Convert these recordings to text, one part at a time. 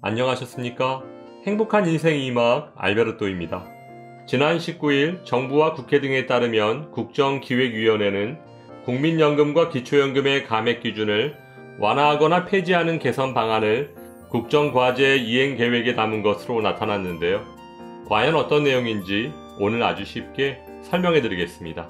안녕하셨습니까? 행복한 인생 2막 알베르토입니다. 지난 19일 정부와 국회 등에 따르면 국정기획위원회는 국민연금과 기초연금의 감액 기준을 완화하거나 폐지하는 개선 방안을 국정과제 이행 계획에 담은 것으로 나타났는데요. 과연 어떤 내용인지 오늘 아주 쉽게 설명해 드리겠습니다.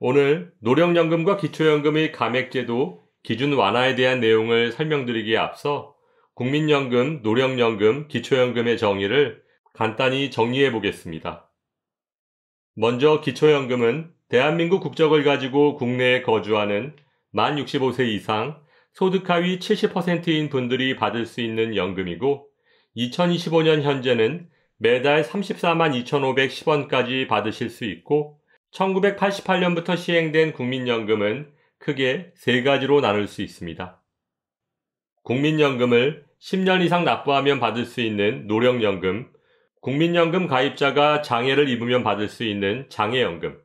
오늘 노령연금과 기초연금의 감액제도 기준 완화에 대한 내용을 설명드리기에 앞서 국민연금, 노령연금, 기초연금의 정의를 간단히 정리해 보겠습니다. 먼저 기초연금은 대한민국 국적을 가지고 국내에 거주하는 만 65세 이상 소득 하위 70%인 분들이 받을 수 있는 연금이고 2025년 현재는 매달 34만 2,510원까지 받으실 수 있고 1988년부터 시행된 국민연금은 크게 세 가지로 나눌 수 있습니다. 국민연금을 10년 이상 납부하면 받을 수 있는 노령연금, 국민연금 가입자가 장애를 입으면 받을 수 있는 장애연금,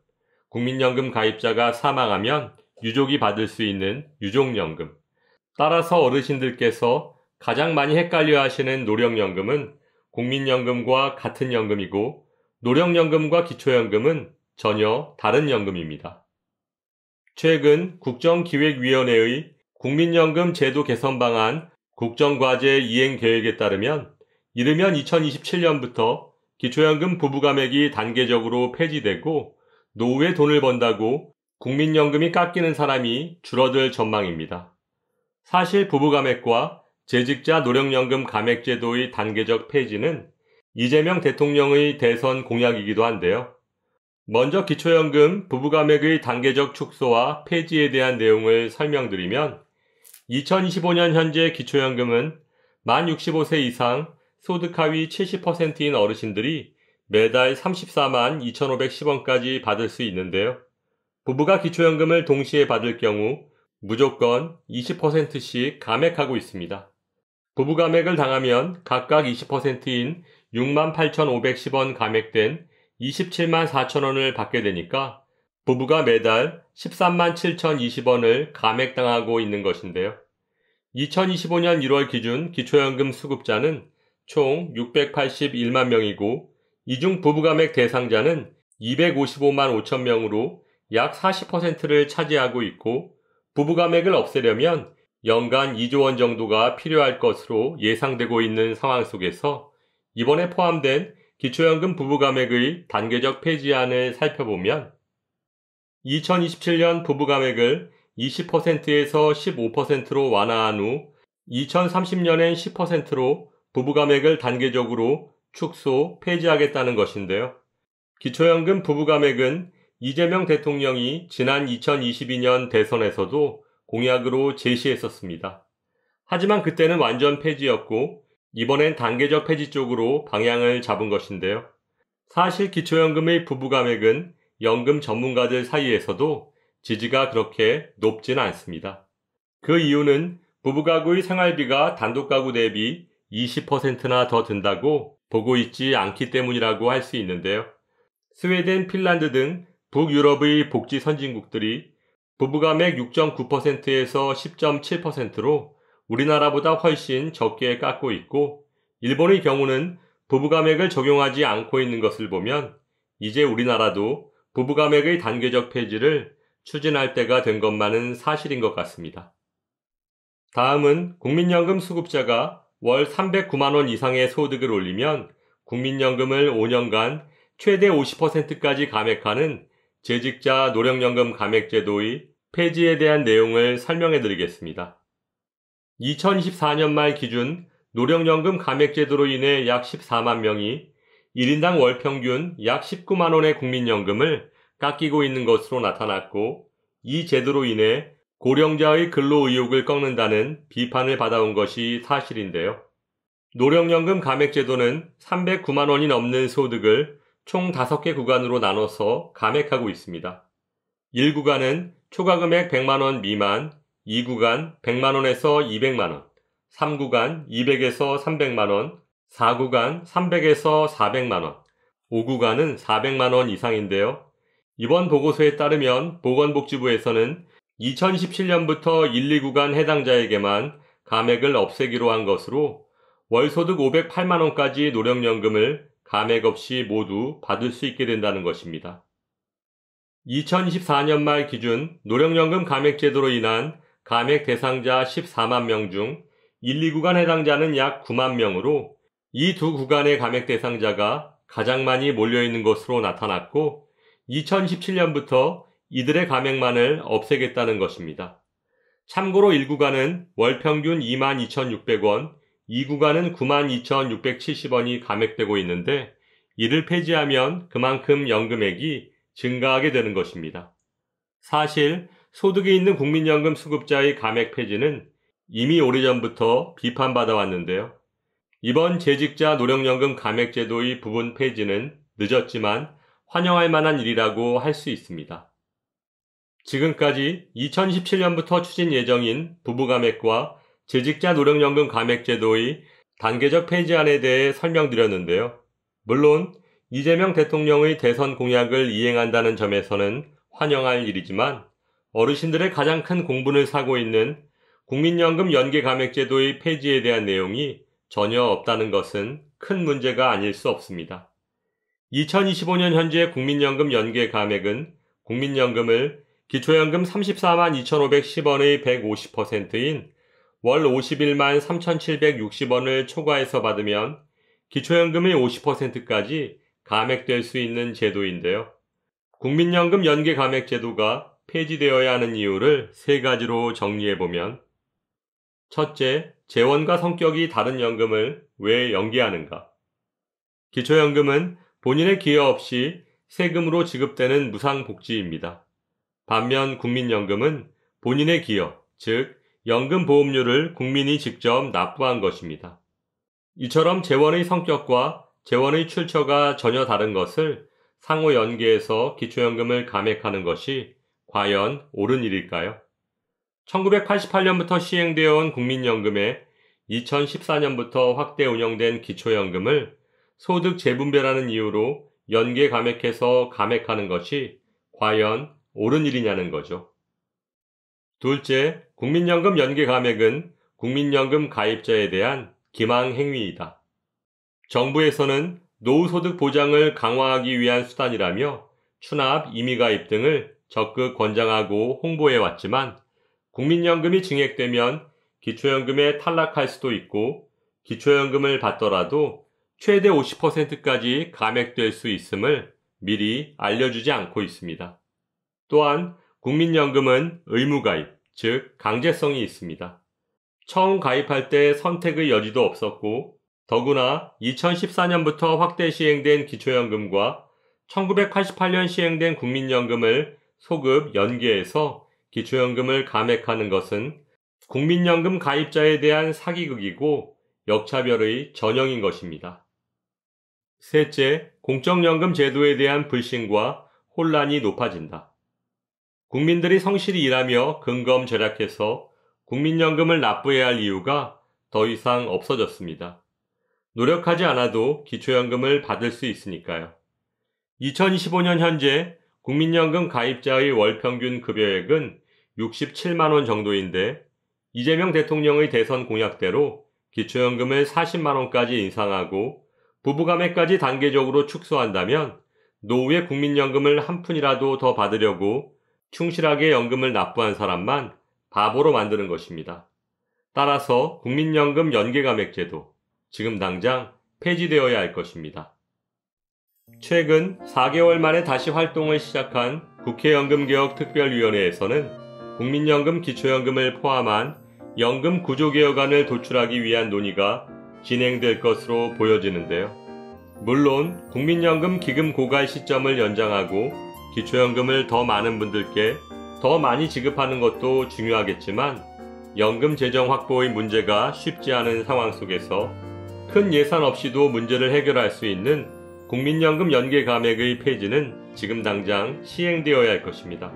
국민연금 가입자가 사망하면 유족이 받을 수 있는 유족연금. 따라서 어르신들께서 가장 많이 헷갈려 하시는 노령연금은 국민연금과 같은 연금이고 노령연금과 기초연금은 전혀 다른 연금입니다. 최근 국정기획위원회의 국민연금 제도 개선 방안 국정과제 이행 계획에 따르면 이르면 2027년부터 기초연금 부부감액이 단계적으로 폐지되고 노후에 돈을 번다고 국민연금이 깎이는 사람이 줄어들 전망입니다. 사실 부부감액과 재직자 노령연금 감액제도의 단계적 폐지는 이재명 대통령의 대선 공약이기도 한데요. 먼저 기초연금 부부감액의 단계적 축소와 폐지에 대한 내용을 설명드리면 2025년 현재 기초연금은 만 65세 이상 소득 하위 70%인 어르신들이 매달 34만 2,510원까지 받을 수 있는데요. 부부가 기초연금을 동시에 받을 경우 무조건 20%씩 감액하고 있습니다. 부부감액을 당하면 각각 20%인 6만 8,510원 감액된 27만 4천원을 받게 되니까 부부가 매달 13만 7,020원을 감액당하고 있는 것인데요. 2025년 1월 기준 기초연금 수급자는 총 681만 명이고 이 중 부부감액 대상자는 255만 5천 명으로 약 40%를 차지하고 있고 부부감액을 없애려면 연간 2조 원 정도가 필요할 것으로 예상되고 있는 상황 속에서 이번에 포함된 기초연금 부부감액의 단계적 폐지안을 살펴보면 2027년 부부감액을 20%에서 15%로 완화한 후 2030년엔 10%로 부부감액을 단계적으로 축소, 폐지하겠다는 것인데요. 기초연금 부부감액은 이재명 대통령이 지난 2022년 대선에서도 공약으로 제시했었습니다. 하지만 그때는 완전 폐지였고 이번엔 단계적 폐지 쪽으로 방향을 잡은 것인데요. 사실 기초연금의 부부감액은 연금 전문가들 사이에서도 지지가 그렇게 높지는 않습니다. 그 이유는 부부가구의 생활비가 단독가구 대비 20%나 더 든다고 보고 있지 않기 때문이라고 할 수 있는데요. 스웨덴, 핀란드 등 북유럽의 복지 선진국들이 부부감액 6.9%에서 10.7%로 우리나라보다 훨씬 적게 깎고 있고 일본의 경우는 부부감액을 적용하지 않고 있는 것을 보면 이제 우리나라도 부부감액의 단계적 폐지를 추진할 때가 된 것만은 사실인 것 같습니다. 다음은 국민연금 수급자가 월 309만 원 이상의 소득을 올리면 국민연금을 5년간 최대 50%까지 감액하는 재직자 노령연금 감액제도의 폐지에 대한 내용을 설명해 드리겠습니다. 2024년 말 기준 노령연금 감액제도로 인해 약 14만 명이 1인당 월 평균 약 19만 원의 국민연금을 깎이고 있는 것으로 나타났고 이 제도로 인해 고령자의 근로 의욕을 꺾는다는 비판을 받아온 것이 사실인데요. 노령연금 감액제도는 309만 원이 넘는 소득을 총 5개 구간으로 나눠서 감액하고 있습니다. 1구간은 초과금액 100만 원 미만, 2구간 100만 원에서 200만 원, 3구간 200에서 300만 원, 4구간 300에서 400만 원, 5구간은 400만원 이상인데요. 이번 보고서에 따르면 보건복지부에서는 2017년부터 1, 2구간 해당자에게만 감액을 없애기로 한 것으로 월소득 508만원까지 노령연금을 감액 없이 모두 받을 수 있게 된다는 것입니다. 2024년 말 기준 노령연금 감액제도로 인한 감액 대상자 14만 명 중 1, 2구간 해당자는 약 9만 명으로 이 두 구간의 감액 대상자가 가장 많이 몰려있는 것으로 나타났고 2017년부터 이들의 감액만을 없애겠다는 것입니다. 참고로 1구간은 월 평균 22,600원, 2구간은 92,670원이 감액되고 있는데 이를 폐지하면 그만큼 연금액이 증가하게 되는 것입니다. 사실 소득이 있는 국민연금 수급자의 감액 폐지는 이미 오래전부터 비판받아 왔는데요. 이번 재직자 노령연금 감액제도의 부분 폐지는 늦었지만 환영할 만한 일이라고 할 수 있습니다. 지금까지 2017년부터 추진 예정인 부부감액과 재직자 노령연금 감액제도의 단계적 폐지안에 대해 설명드렸는데요. 물론 이재명 대통령의 대선 공약을 이행한다는 점에서는 환영할 일이지만 어르신들의 가장 큰 공분을 사고 있는 국민연금 연계감액제도의 폐지에 대한 내용이 전혀 없다는 것은 큰 문제가 아닐 수 없습니다. 2025년 현재 국민연금 연계감액은 국민연금을 기초연금 34만 2,510원의 150%인 월 51만 3,760원을 초과해서 받으면 기초연금의 50%까지 감액될 수 있는 제도인데요. 국민연금 연계감액제도가 폐지되어야 하는 이유를 세 가지로 정리해보면 첫째, 재원과 성격이 다른 연금을 왜 연계하는가? 기초연금은 본인의 기여 없이 세금으로 지급되는 무상복지입니다. 반면 국민연금은 본인의 기여, 즉 연금보험료를 국민이 직접 납부한 것입니다. 이처럼 재원의 성격과 재원의 출처가 전혀 다른 것을 상호 연계해서 기초연금을 감액하는 것이 과연 옳은 일일까요? 1988년부터 시행되어 온 국민연금에 2014년부터 확대 운영된 기초연금을 소득 재분배라는 이유로 연계 감액해서 감액하는 것이 과연 옳은 일이냐는 거죠. 둘째, 국민연금 연계 감액은 국민연금 가입자에 대한 기망 행위이다. 정부에서는 노후소득 보장을 강화하기 위한 수단이라며 추납, 임의가입 등을 적극 권장하고 홍보해왔지만 국민연금이 증액되면 기초연금에 탈락할 수도 있고 기초연금을 받더라도 최대 50%까지 감액될 수 있음을 미리 알려주지 않고 있습니다. 또한 국민연금은 의무가입, 즉 강제성이 있습니다. 처음 가입할 때 선택의 여지도 없었고 더구나 2014년부터 확대 시행된 기초연금과 1988년 시행된 국민연금을 소급 연계해서 기초연금을 감액하는 것은 국민연금 가입자에 대한 사기극이고 역차별의 전형인 것입니다. 셋째, 공적연금 제도에 대한 불신과 혼란이 높아진다. 국민들이 성실히 일하며 근검 절약해서 국민연금을 납부해야 할 이유가 더 이상 없어졌습니다. 노력하지 않아도 기초연금을 받을 수 있으니까요. 2025년 현재 국민연금 가입자의 월평균 급여액은 67만원 정도인데 이재명 대통령의 대선 공약대로 기초연금을 40만원까지 인상하고 부부감액까지 단계적으로 축소한다면 노후에 국민연금을 한 푼이라도 더 받으려고 충실하게 연금을 납부한 사람만 바보로 만드는 것입니다. 따라서 국민연금 연계감액제도, 지금 당장 폐지되어야 할 것입니다. 최근 4개월 만에 다시 활동을 시작한 국회연금개혁특별위원회에서는 국민연금 기초연금을 포함한 연금 구조개혁안을 도출하기 위한 논의가 진행될 것으로 보여지는데요. 물론 국민연금 기금 고갈 시점을 연장하고 기초연금을 더 많은 분들께 더 많이 지급하는 것도 중요하겠지만 연금 재정 확보의 문제가 쉽지 않은 상황 속에서 큰 예산 없이도 문제를 해결할 수 있는 국민연금 연계 감액의 폐지는 지금 당장 시행되어야 할 것입니다.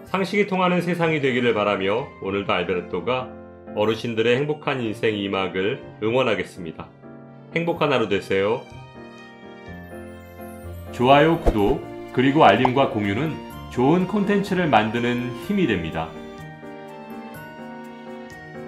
상식이 통하는 세상이 되기를 바라며 오늘도 알베르토가 어르신들의 행복한 인생 2막을 응원하겠습니다. 행복한 하루 되세요. 좋아요, 구독, 그리고 알림과 공유는 좋은 콘텐츠를 만드는 힘이 됩니다.